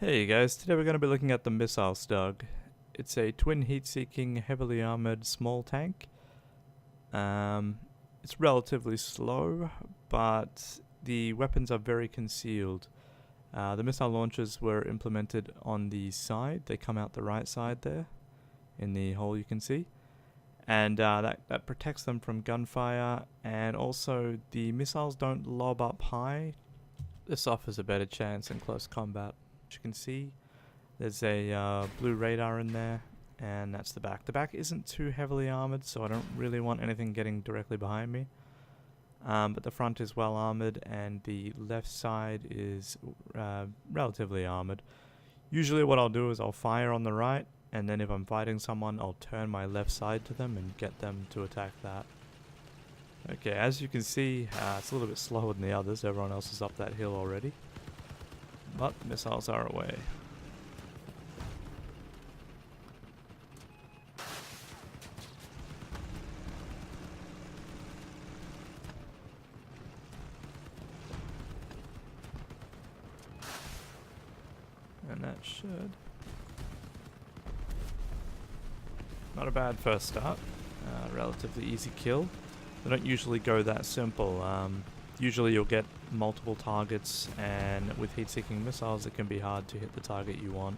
Hey guys, today we're going to be looking at the missile Stug. It's a twin heat-seeking, heavily armored small tank. It's relatively slow, but the weapons are very concealed. The missile launchers were implemented on the side. They come out the right side there, in the hole you can see. And that protects them from gunfire, and also the missiles don't lob up high. This offers a better chance in close combat. You can see there's a blue radar in there, and that's the back. The back isn't too heavily armored, so I don't really want anything getting directly behind me. But the front is well armored, and the left side is relatively armored. Usually what I'll do is I'll fire on the right, and then if I'm fighting someone, I'll turn my left side to them and get them to attack that. Okay, as you can see, it's a little bit slower than the others. Everyone else is up that hill already. But the missiles are away. And that should... Not a bad first start. Relatively easy kill. They don't usually go that simple. Usually you'll get multiple targets, and with heat-seeking missiles it can be hard to hit the target you want.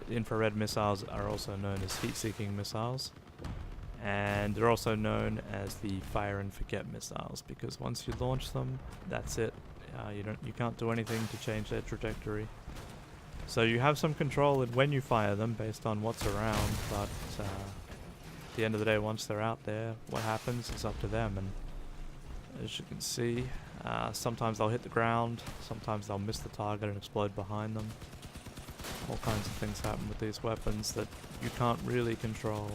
Infrared missiles are also known as heat-seeking missiles, and they're also known as the fire and forget missiles, because once you launch them, that's it. You can't do anything to change their trajectory. So you have some control in when you fire them based on what's around, but at the end of the day, once they're out there, what happens is up to them. And as you can see, sometimes they'll hit the ground, sometimes they'll miss the target and explode behind them. All kinds of things happen with these weapons that you can't really control.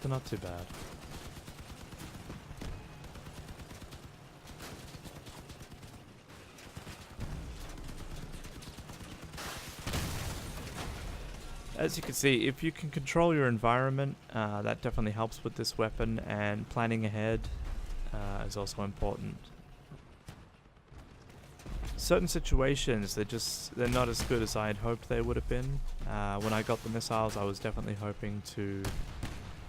They're not too bad. As you can see, if you can control your environment, that definitely helps with this weapon, and planning ahead is also important. Certain situations, they're not as good as I had hoped they would have been. When I got the missiles, I was definitely hoping to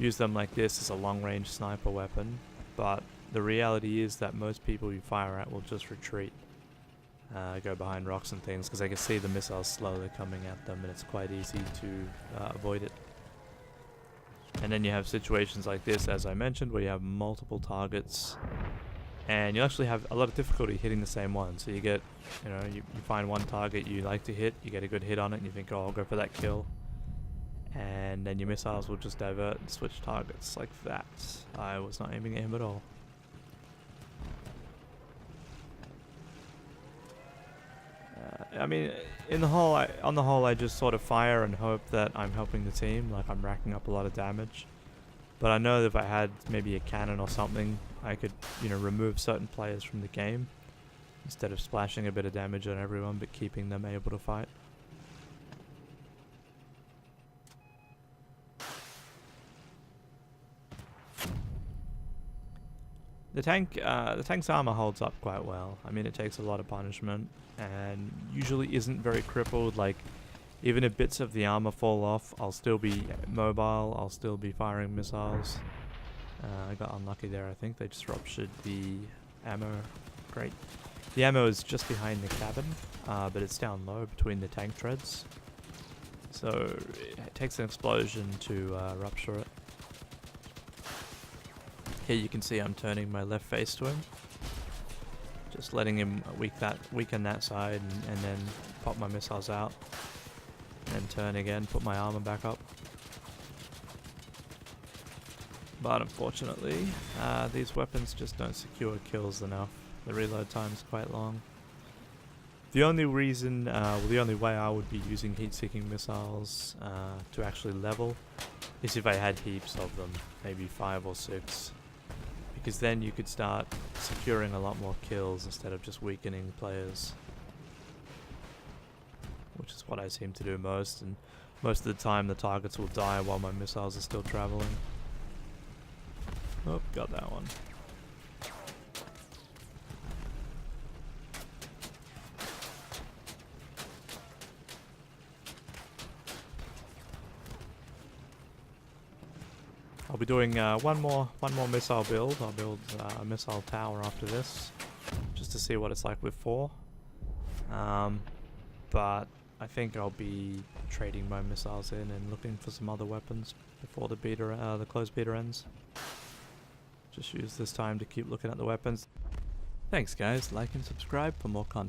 use them like this as a long-range sniper weapon, but the reality is that most people you fire at will just retreat. Go behind rocks and things, because I can see the missiles slowly coming at them, and it's quite easy to avoid it. And then you have situations like this, as I mentioned, where you have multiple targets, and you actually have a lot of difficulty hitting the same one. So you get, you find one target you like to hit, you get a good hit on it, and you think, oh, I'll go for that kill. And then your missiles will just divert and switch targets like that. I was not aiming at him at all. On the whole, I just sort of fire and hope that I'm helping the team, like I'm racking up a lot of damage. But I know that if I had maybe a cannon or something, I could, remove certain players from the game, instead of splashing a bit of damage on everyone, but keeping them able to fight. The tank's armor holds up quite well. It takes a lot of punishment, and usually isn't very crippled. Like, even if bits of the armor fall off, I'll still be mobile, I'll still be firing missiles. I got unlucky there, I think. They just ruptured the ammo crate. The ammo is just behind the cabin, but it's down low between the tank treads. So it takes an explosion to rupture it. Here you can see I'm turning my left face to him. Just letting him weaken that side, and then pop my missiles out. And turn again, put my armor back up. But unfortunately, these weapons just don't secure kills enough. The reload time is quite long. The only reason, the only way I would be using heat-seeking missiles to actually level is if I had heaps of them, maybe 5 or 6. Because then you could start securing a lot more kills instead of just weakening players. Which is what I seem to do most, and most of the time the targets will die while my missiles are still traveling. Oh, got that one. I'll be doing one more missile build. I'll build a missile tower after this, just to see what it's like with 4. But I think I'll be trading my missiles in and looking for some other weapons before the closed beta ends. Just use this time to keep looking at the weapons. Thanks guys, like and subscribe for more content.